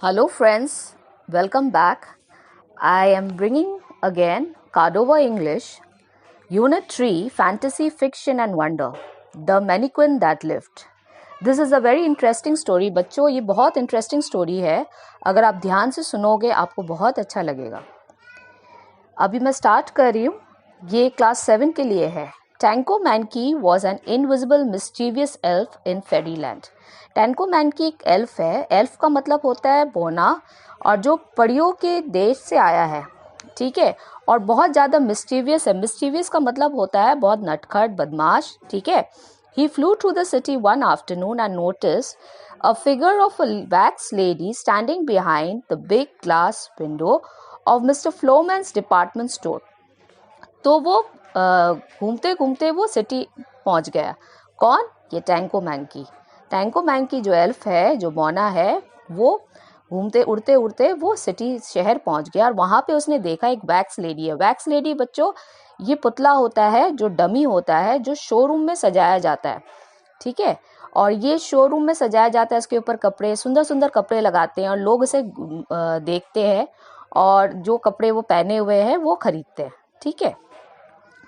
Hello friends, welcome back. I am bringing again Cordova English, Unit 3 Fantasy, Fiction and Wonder, The Mannequin That Lived. This is a very interesting story. बच्चों ये बहुत interesting story है. अगर आप ध्यान से सुनोगे आपको बहुत अच्छा लगेगा. अभी मैं स्टार्ट कर रही हूँ. ये क्लास 7 के लिए है. Tanko Manki was an invisible mischievous elf in fairyland. Tanko Manki एक एल्फ है. एल्फ का मतलब होता है बोना, और जो परियों के देश से आया है, ठीक है, और बहुत ज़्यादा मिस्चीवियस है. मिस्चीवियस का मतलब होता है बहुत नटखट, बदमाश, ठीक है. He flew through the city one afternoon and noticed a figure of a wax lady standing behind the big glass window of Mr. Floman's department store. तो वो घूमते घूमते वो सिटी पहुंच गया. कौन? ये टैंको मैंकी. टैंको मैंकी जो एल्फ है, जो मोना है, वो घूमते उड़ते उड़ते वो सिटी शहर पहुंच गया और वहां पे उसने देखा एक वैक्स लेडी है. वैक्स लेडी बच्चों ये पुतला होता है, जो डमी होता है, जो शोरूम में सजाया जाता है, ठीक है. और ये शोरूम में सजाया जाता है, इसके ऊपर कपड़े, सुंदर सुंदर कपड़े लगाते हैं और लोग इसे देखते हैं और जो कपड़े वो पहने हुए हैं वो खरीदते हैं, ठीक है.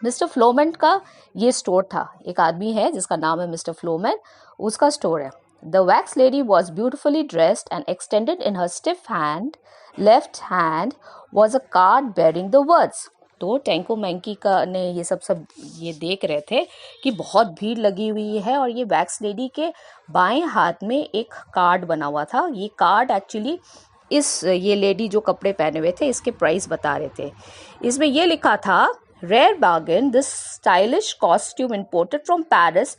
मिस्टर फ्लोमैन का ये स्टोर था. एक आदमी है जिसका नाम है मिस्टर फ्लोमैन, उसका स्टोर है. The wax lady was beautifully dressed and extended in her stiff hand left hand was a card bearing the words. तो टैंको मैंकी का ने ये सब ये देख रहे थे कि बहुत भीड़ लगी हुई है और ये वैक्स लेडी के बाएं हाथ में एक कार्ड बना हुआ था. ये कार्ड एक्चुअली ये लेडी जो कपड़े पहने हुए थे इसके प्राइस बता रहे थे. इसमें ये लिखा था, rare bargain, this stylish costume imported from Paris,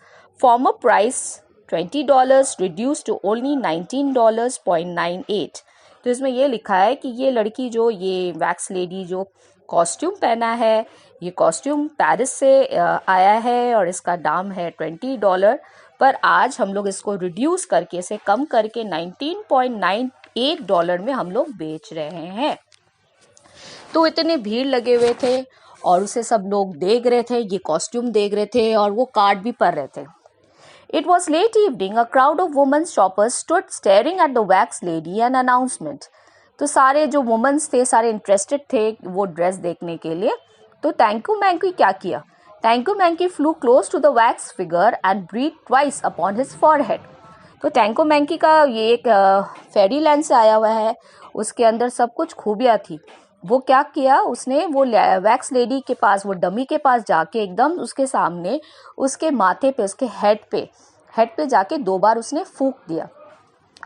former price $20 reduced to only $19.98. तो इसमें ये लिखा है कि ये लड़की जो ये वैक्स लेडी जो कॉस्ट्यूम पहना है, ये कॉस्ट्यूम पेरिस से आया है और इसका दाम है $20, पर आज हम लोग इसको रिड्यूस करके, इसे कम करके $19.98 में हम लोग बेच रहे हैं. तो इतने भीड़ लगे हुए थे और उसे सब लोग देख रहे थे, ये कॉस्ट्यूम देख रहे थे और वो कार्ड भी पढ़ रहे थे. It was late evening. A crowd of women shoppers stood staring at the wax lady and announcement. तो सारे जो वुमेन्स थे सारे इंटरेस्टेड थे वो ड्रेस देखने के लिए. तो टैंको मैंकी क्या किया? Tanko Manki flew close to the wax figure and breathe twice upon his forehead. तो टैंको मैंकी का ये एक फेरी लैंड से आया हुआ है, उसके अंदर सब कुछ खूबियाँ थी. वो क्या किया, उसने वो वैक्स लेडी के पास, वो डमी के पास जाके एकदम उसके सामने, उसके माथे पे, उसके हेड पे जाके 2 बार उसने फूंक दिया.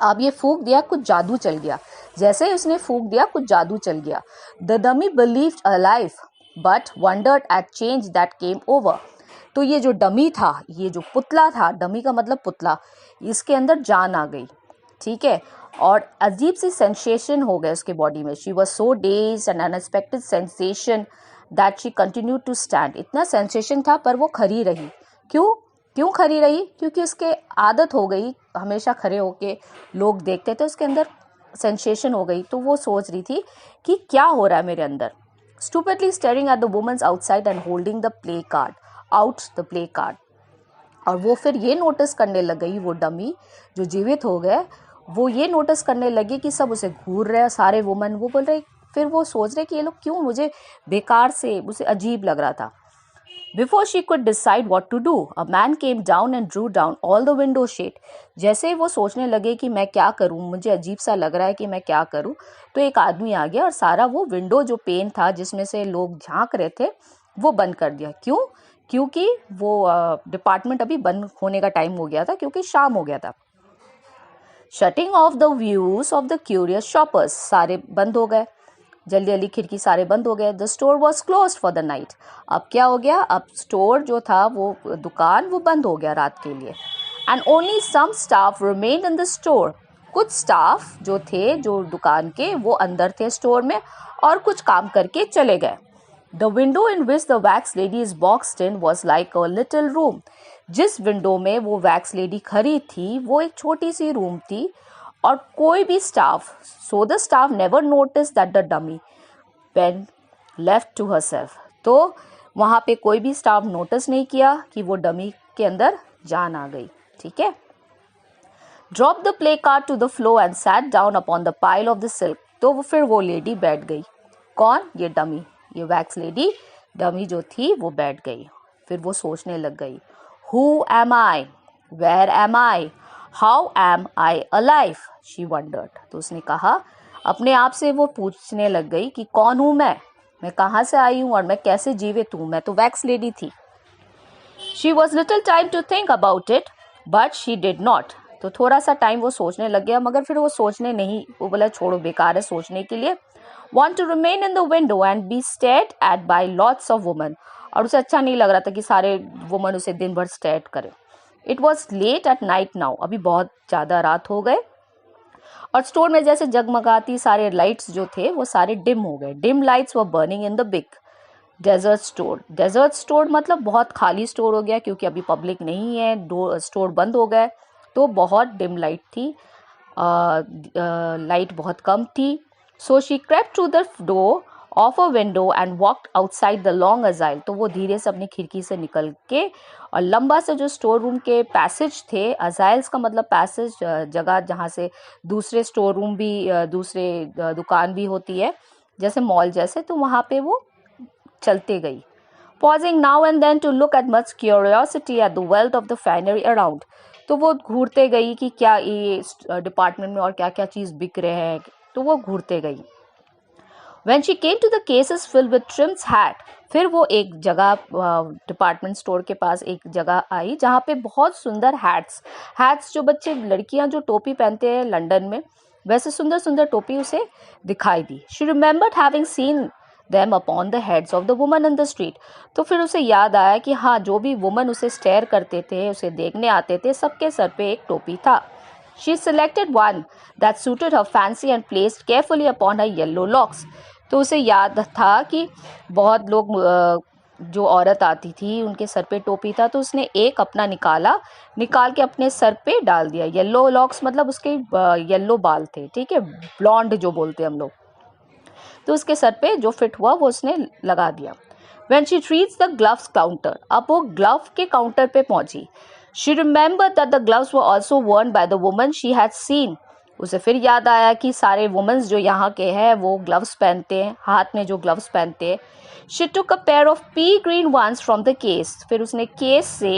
अब ये फूंक दिया, कुछ जादू चल गया. जैसे ही उसने फूंक दिया कुछ जादू चल गया. The dummy believed alive but wondered at change that came over. तो ये जो डमी था, ये जो पुतला था, डमी का मतलब पुतला, इसके अंदर जान आ गई, ठीक है, और अजीब सी सेंसेशन हो गया उसके बॉडी में. She was so dazed and unexpected sensation that she continue to stand. इतना सेंसेशन था पर वो खड़ी रही. क्यों खड़ी रही? क्योंकि उसके आदत हो गई, हमेशा खड़े होके लोग देखते थे, उसके अंदर सेंसेशन हो गई. तो वो सोच रही थी कि क्या हो रहा है मेरे अंदर. Stupidly staring at the women's outside and holding the play card. और वो फिर ये नोटिस करने लग गई, वो डमी जो जीवित हो गए, वो ये नोटिस करने लगी कि सब उसे घूर रहे हैं, सारे वुमन. वो बोल रहे, फिर वो सोच रहे कि ये लोग क्यों, मुझे बेकार से उसे अजीब लग रहा था. Before she could decide what to do, a man came down and drew down all the window shade. जैसे ही वो सोचने लगे कि मैं क्या करूं, मुझे अजीब सा लग रहा है कि मैं क्या करूं, तो एक आदमी आ गया और सारा वो विंडो जो पेन था जिसमें से लोग झांक रहे थे वो बंद कर दिया. क्योंकि वो डिपार्टमेंट अभी बंद होने का टाइम हो गया था, क्योंकि शाम हो गया था. Shutting off the views of the curious shoppers. सारे बंद हो गए, जल्दी जल्दी खिड़की सारे बंद हो गए. The store was close for the night. अब क्या हो गया, अब स्टोर जो था, वो दुकान, वो बंद हो गया रात के लिए. And only some staff remained in the store. कुछ स्टाफ जो थे, जो दुकान के, वो अंदर थे स्टोर में और कुछ काम करके चले गए. The window in which the wax lady is boxed in was like a little room. जिस विंडो में वो वैक्स लेडी खड़ी थी वो एक छोटी सी रूम थी और कोई भी staff, so the staff never noticed that the dummy went left to herself. तो वहाँ पे कोई भी स्टाफ नोटिस नहीं किया कि वो डमी के अंदर जान आ गई, ठीक है. Drop the play card to the floor and sat down upon the pile of the silk. तो फिर वो लेडी बैठ गई। कौन? ये डमी, ये वैक्स लेडी डमी जो थी वो बैठ गई। फिर वो सोचने लग गई, who am I, where am I, how am I alive, she wondered. तो उसने कहा, अपने आप से वो पूछने लग गई कि कौन हूँ मैं कहाँ से आई हूँ और मैं कैसे जीवित हूँ, मैं तो वैक्स लेडी थी। She was little time to think about it but she did not. तो थोड़ा सा टाइम वो सोचने लग गया, मगर फिर वो सोचने नहीं, वो बोला छोड़ो, बेकार है सोचने के लिए। Want to remain in the window and be stared at by lots of women। और उसे अच्छा नहीं लग रहा था कि सारे वुमन उसे दिन भर स्टेयर करें। It was late at night now, अभी बहुत ज़्यादा रात हो गए और स्टोर में जैसे जगमगाती सारे लाइट्स जो थे वो सारे डिम हो गए। Dim lights were burning in the big desert store. Desert store मतलब बहुत खाली स्टोर हो गया, क्योंकि अभी पब्लिक नहीं है, स्टोर बंद हो गए, तो बहुत डिम लाइट थी, लाइट बहुत कम थी। So she crept through the door of a window and walked outside the long aisle। तो वो धीरे से अपनी खिड़की से निकल के और लंबा से जो स्टोर रूम के पैसेज थे, अजाइल्स का मतलब पैसेज, जगह जहाँ से दूसरे स्टोर रूम भी, दूसरे दुकान भी होती है, जैसे मॉल जैसे, तो वहाँ पे वो चलते गई। Pausing now and then to look at much curiosity at the wealth of the finery around। तो वो घूरते गई कि क्या ये डिपार्टमेंट में और क्या क्या चीज़ बिक रहे हैं, तो वो घूरते गई। When she came to the cases filled with trim's hat, फिर वो एक जगह, डिपार्टमेंट स्टोर के पास एक जगह आई जहाँ पे बहुत सुंदर हैट्स जो बच्चे लड़कियां जो टोपी पहनते हैं लंदन में, वैसे सुंदर सुंदर टोपी उसे दिखाई दी। She remembered having seen them upon the heads of the women in the street। तो फिर उसे याद आया कि हाँ, जो भी वुमन उसे स्टेयर करते थे, उसे देखने आते थे, सबके सर पे एक टोपी था। She selected one that suited her fancy and placed carefully upon her yellow locks। तो उसे याद था कि बहुत लोग, जो औरत आती थी उनके सर पे टोपी था, तो उसने एक अपना निकाल के अपने सर पे डाल दिया। येलो लॉक्स मतलब उसके येलो बाल थे, ठीक है, ब्लॉन्ड जो बोलते हैं हम लोग, तो उसके सर पे जो फिट हुआ वो उसने लगा दिया। When she reached the gloves counter, अब वो ग्लव के काउंटर पे पहुंची। She remembered that the gloves were also worn by the woman she had seen। उसे फिर याद आया कि सारे वुमेन्स जो यहाँ के हैं वो ग्लव्स पहनते हैं, हाथ में जो ग्लव्स पहनते हैं। She took a pair of pea green ones from the case। फिर उसने केस से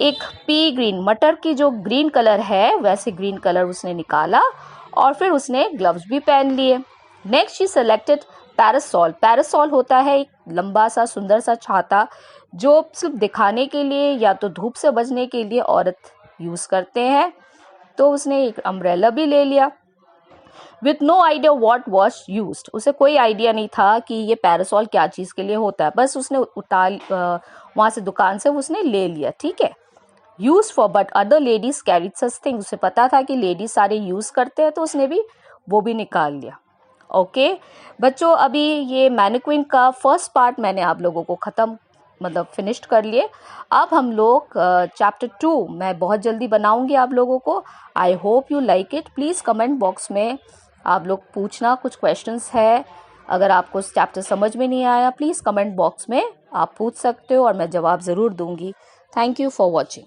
एक पी ग्रीन, मटर की जो ग्रीन कलर है वैसे ग्रीन कलर उसने निकाला और फिर उसने ग्लव्स भी पहन लिए। Next she selected parasol. Parasol होता है एक लंबा सा सुंदर सा छाता जो सिर्फ दिखाने के लिए या तो धूप से बचने के लिए औरत यूज करते हैं, तो उसने एक अम्ब्रेला भी ले लिया। With no idea what was used. उसे कोई आइडिया नहीं था कि ये पैरासॉल क्या चीज़ के लिए होता है, बस उसने वहाँ से दुकान से उसने ले लिया, ठीक है। Use for but other ladies carried such thing. उसे पता था कि लेडीज सारे यूज करते हैं, तो उसने भी वो भी निकाल लिया। ओके बच्चों, अभी ये मैनिक्विन का फर्स्ट पार्ट मैंने आप लोगों को ख़त्म मतलब फिनिश्ड कर लिए। अब हम लोग चैप्टर 2 मैं बहुत जल्दी बनाऊंगी आप लोगों को। I hope you like it. Please comment box में आप लोग पूछना, कुछ क्वेश्चंस है, अगर आपको चैप्टर समझ में नहीं आया प्लीज़ कमेंट बॉक्स में आप पूछ सकते हो और मैं जवाब ज़रूर दूंगी। Thank you for watching.